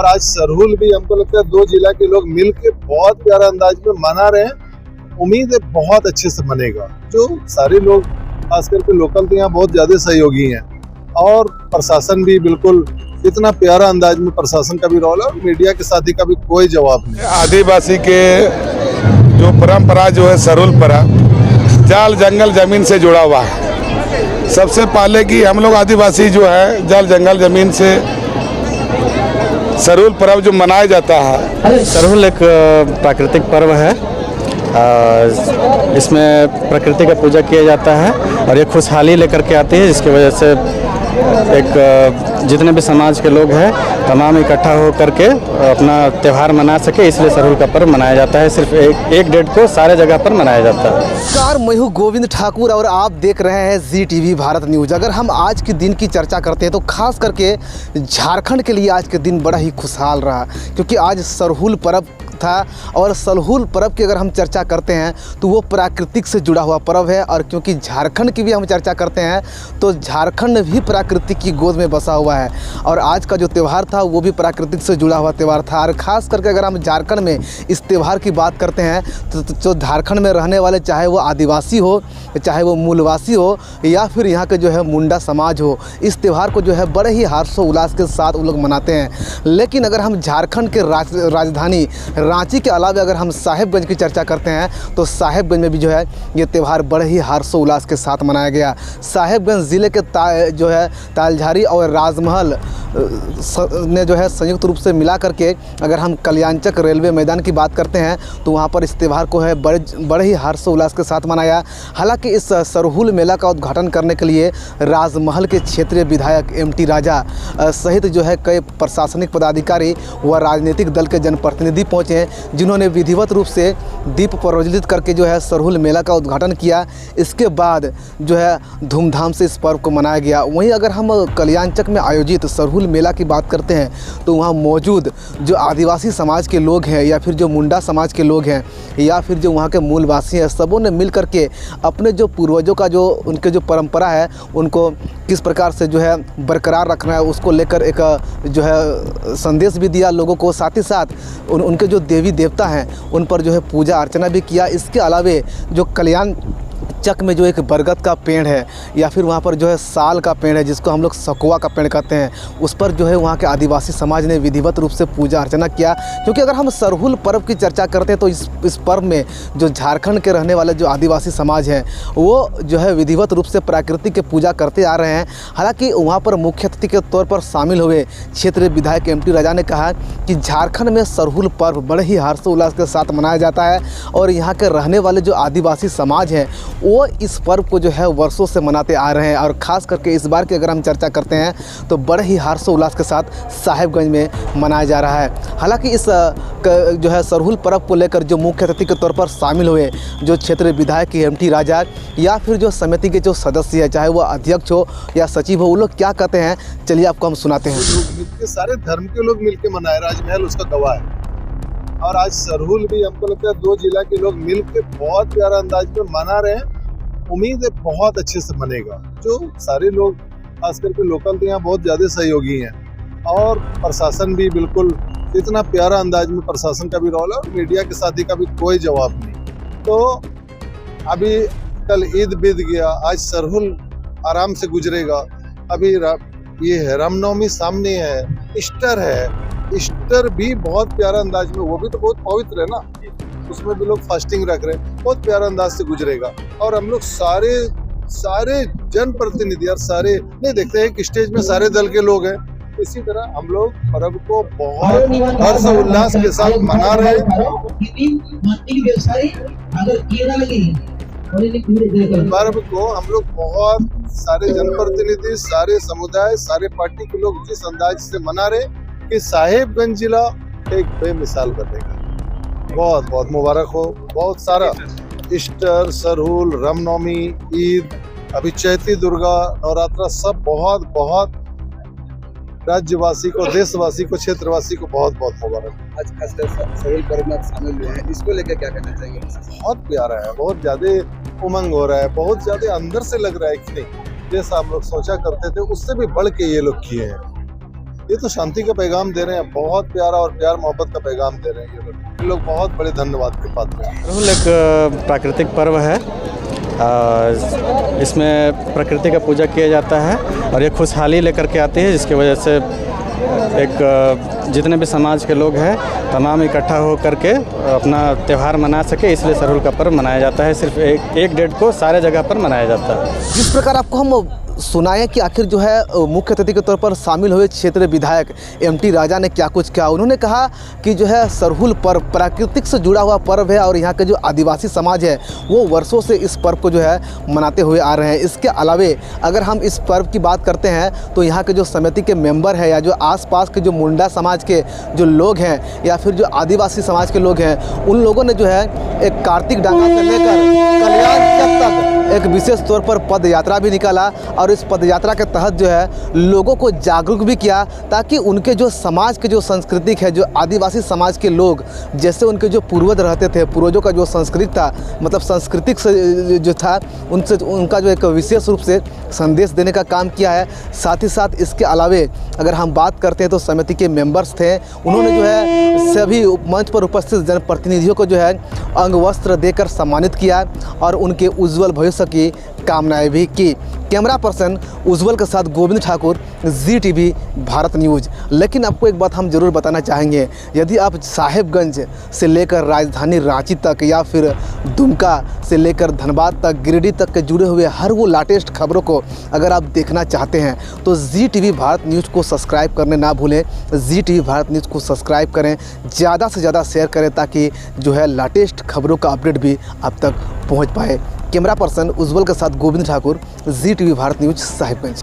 और आज सरहुल भी हमको लगता है 2 जिला के लोग मिलके बहुत प्यारा अंदाज में मना रहे हैं। उम्मीद है बहुत अच्छे से मनेगा। जो सारे लोग खास करके लोकल तो यहाँ बहुत ज्यादा सहयोगी हैं और प्रशासन भी बिल्कुल इतना प्यारा अंदाज में प्रशासन का भी रोल है और मीडिया के साथी का भी कोई जवाब नहीं। आदिवासी के जो परंपरा जो है सरहुल परब जाल जंगल जमीन से जुड़ा हुआ है। सबसे पहले कि हम लोग आदिवासी जो है जाल जंगल जमीन से सरहुल पर्व जो मनाया जाता है। सरहुल एक प्राकृतिक पर्व है। इसमें प्रकृति का पूजा किया जाता है और ये खुशहाली लेकर के आती है, जिसकी वजह से एक जितने भी समाज के लोग हैं तमाम इकट्ठा हो करके अपना त्यौहार मना सके, इसलिए सरहुल का पर्व मनाया जाता है। सिर्फ एक डेट को सारे जगह पर मनाया जाता है। नमस्कार, मैं हूं गोविंद ठाकुर और आप देख रहे हैं ZTV भारत न्यूज़। अगर हम आज के दिन की चर्चा करते हैं तो खास करके झारखंड के लिए आज के दिन बड़ा ही खुशहाल रहा, क्योंकि आज सरहुल पर्व था। और सरहुल पर्व की अगर हम चर्चा करते हैं तो वो प्राकृतिक से जुड़ा हुआ पर्व है, और क्योंकि झारखंड की भी हम चर्चा करते हैं तो झारखंड भी प्रकृति की गोद में बसा हुआ है। और आज का जो त्यौहार था वो भी प्राकृतिक से जुड़ा हुआ त्यौहार था। और ख़ास करके अगर हम झारखंड में इस त्यौहार की बात करते हैं तो जो झारखंड में रहने वाले, चाहे वो आदिवासी हो, चाहे वो मूलवासी हो, या फिर यहाँ के जो है मुंडा समाज हो, इस त्यौहार को जो है बड़े ही हर्षोल्लास के साथ वो लोग मनाते हैं। लेकिन अगर हम झारखंड के राजधानी रांची के अलावा अगर हम साहेबगंज की चर्चा करते हैं तो साहेबगंज में भी जो है ये त्यौहार बड़े ही हर्षोल्लास के साथ मनाया गया। साहेबगंज ज़िले के जो है तालझारी और राजमहल ने जो है संयुक्त रूप से मिला करके अगर हम कल्याणचक रेलवे मैदान की बात करते हैं तो वहाँ पर इस त्यौहार को है बड़े ही हर्षोल्लास के साथ मनाया। हालांकि इस सरहुल मेला का उद्घाटन करने के लिए राजमहल के क्षेत्रीय विधायक MT राजा सहित जो है कई प्रशासनिक पदाधिकारी व राजनीतिक दल के जनप्रतिनिधि पहुँचे हैं, जिन्होंने विधिवत रूप से दीप प्रज्वलित करके जो है सरहुल मेला का उद्घाटन किया। इसके बाद जो है धूमधाम से इस पर्व को मनाया गया। वहीं अगर हम कल्याणचक में आयोजित सरहुल मेला की बात करते हैं तो वहाँ मौजूद जो आदिवासी समाज के लोग हैं, या फिर जो मुंडा समाज के लोग हैं, या फिर जो वहाँ के मूलवासी हैं, सबों ने मिल करके अपने जो पूर्वजों का जो उनके जो परंपरा है उनको किस प्रकार से जो है बरकरार रखना है उसको लेकर एक जो है संदेश भी दिया लोगों को। साथ ही साथ उनके जो देवी देवता हैं उन पर जो है पूजा अर्चना भी किया। इसके अलावे जो कल्याण चक में जो एक बरगद का पेड़ है, या फिर वहाँ पर जो है साल का पेड़ है जिसको हम लोग सकुआ का पेड़ कहते हैं, उस पर जो है वहाँ के आदिवासी समाज ने विधिवत रूप से पूजा अर्चना किया। क्योंकि अगर हम सरहुल पर्व की चर्चा करते हैं तो इस पर्व में जो झारखंड के रहने वाले जो आदिवासी समाज हैं वो जो है विधिवत रूप से प्रकृति की पूजा करते आ रहे हैं। हालाँकि वहाँ पर मुख्य अतिथि के तौर पर शामिल हुए क्षेत्रीय विधायक MT राजा ने कहा कि झारखंड में सरहुल पर्व बड़े ही हर्षोल्लास के साथ मनाया जाता है और यहाँ के रहने वाले जो आदिवासी समाज हैं वो इस पर्व को जो है वर्षों से मनाते आ रहे हैं। और ख़ास करके इस बार की अगर हम चर्चा करते हैं तो बड़े ही हर्षोल्लास के साथ साहेबगंज में मनाया जा रहा है। हालांकि इस जो है सरहुल पर्व को लेकर जो मुख्य अतिथि के तौर पर शामिल हुए जो क्षेत्रीय विधायक MT राजा, या फिर जो समिति के जो सदस्य हैं, चाहे वो अध्यक्ष हो या सचिव हो, वो लोग क्या कहते हैं, चलिए आपको हम सुनाते हैं। सारे धर्म के लोग मिलके मनाए, राजमहल उसका गवाह है। और आज सरहुल भी हमको लगता है 2 जिला के लोग मिलके बहुत प्यारा अंदाज में मना रहे हैं। उम्मीद है बहुत अच्छे से मनेगा। जो सारे लोग खास करके लोकल तो यहाँ बहुत ज़्यादा सहयोगी हैं और प्रशासन भी बिल्कुल इतना प्यारा अंदाज में प्रशासन का भी रोल है और मीडिया के साथी का भी कोई जवाब नहीं। तो अभी कल ईद बीत गया, आज सरहुल आराम से गुजरेगा। अभी ये है रामनवमी सामने है, ईस्टर है। ईस्टर भी बहुत प्यारा अंदाज में, वो भी तो बहुत पवित्र है ना, उसमें भी लोग फास्टिंग रख रहे हैं, बहुत प्यारा अंदाज से गुजरेगा। और हम लोग सारे जनप्रतिनिधि और सारे नहीं देखते हैं कि स्टेज में सारे दल के लोग हैं, इसी तरह हम लोग पर्व को बहुत हर्ष उल्लास के साथ मना रहे हैं। पर्व को हम लोग बहुत सारे जनप्रतिनिधि, सारे समुदाय, सारे पार्टी के लोग जिस अंदाज से मना रहे कि साहेबगंज जिला एक बेमिसाल बनेगा। बहुत बहुत मुबारक हो। बहुत सारा ईस्टर, सरहुल, रामनवमी, ईद, अभी चैती दुर्गा, नवरात्रा, सब बहुत बहुत राज्यवासी को, देशवासी को, क्षेत्रवासी को बहुत बहुत मुबारक। आज खासकर सरहुल पर्व में शामिल हुए हैं, इसको लेकर क्या कहना चाहिए? बहुत प्यारा है, बहुत ज्यादा उमंग हो रहा है, बहुत ज्यादा अंदर से लग रहा है कि नहीं, जैसा हम लोग सोचा करते थे उससे भी बढ़ के ये लोग किए हैं। ये तो शांति का पैगाम दे रहे हैं, बहुत प्यारा और प्यार मोहब्बत का पैगाम दे रहे हैं ये लोग बहुत बड़े धन्यवाद के पात्र हैं। सरहुल एक प्राकृतिक पर्व है। इसमें प्रकृति का पूजा किया जाता है और ये खुशहाली लेकर के आती है, जिसकी वजह से एक जितने भी समाज के लोग हैं तमाम इकट्ठा हो करके अपना त्यौहार मना सके, इसलिए सरहुल का पर्व मनाया जाता है। सिर्फ एक डेट को सारे जगह पर मनाया जाता है। जिस प्रकार आपको हम सुनाएं कि आखिर जो है मुख्य अतिथि के तौर पर शामिल हुए क्षेत्रीय विधायक एमटी राजा ने क्या कुछ कहा। उन्होंने कहा कि जो है सरहुल पर्व प्राकृतिक से जुड़ा हुआ पर्व है और यहाँ के जो आदिवासी समाज है वो वर्षों से इस पर्व को जो है मनाते हुए आ रहे हैं। इसके अलावे अगर हम इस पर्व की बात करते हैं तो यहाँ के जो समिति के मेंबर हैं या जो आसपास के जो मुंडा समाज के जो लोग हैं या फिर जो आदिवासी समाज के लोग हैं, उन लोगों ने जो है एक कार्तिक डांगा से लेकर कल्याण तक एक विशेष तौर पर पद यात्रा भी निकाला और इस पद यात्रा के तहत जो है लोगों को जागरूक भी किया, ताकि उनके जो समाज के जो सांस्कृतिक है, जो आदिवासी समाज के लोग जैसे उनके जो पूर्वज रहते थे, पूर्वजों का जो संस्कृति था, मतलब सांस्कृतिक से जो था उनसे उनका जो एक विशेष रूप से संदेश देने का काम किया है। साथ ही साथ इसके अलावे अगर हम बात करते हैं तो समिति के मेंबर्स थे, उन्होंने जो है सभी मंच पर उपस्थित जनप्रतिनिधियों को जो है अंग वस्त्र देकर सम्मानित किया और उनके उज्जवल भविष्य की कामनाएं भी की। कैमरा पर्सन उज्जवल के साथ गोविंद ठाकुर, ZTV भारत न्यूज़। लेकिन आपको एक बात हम ज़रूर बताना चाहेंगे, यदि आप साहेबगंज से लेकर राजधानी रांची तक या फिर दुमका से लेकर धनबाद तक, गिरिडीह तक के जुड़े हुए हर वो लेटेस्ट खबरों को अगर आप देखना चाहते हैं तो ZTV भारत न्यूज़ को सब्सक्राइब करने ना भूलें। ZTV भारत न्यूज़ को सब्सक्राइब करें, ज़्यादा से ज़्यादा शेयर करें, ताकि जो है लेटेस्ट खबरों का अपडेट भी आप तक पहुँच पाए। कैमरा पर्सन उज्जवल के साथ गोविंद ठाकुर, ZTV भारत न्यूज़, साहिबगंज।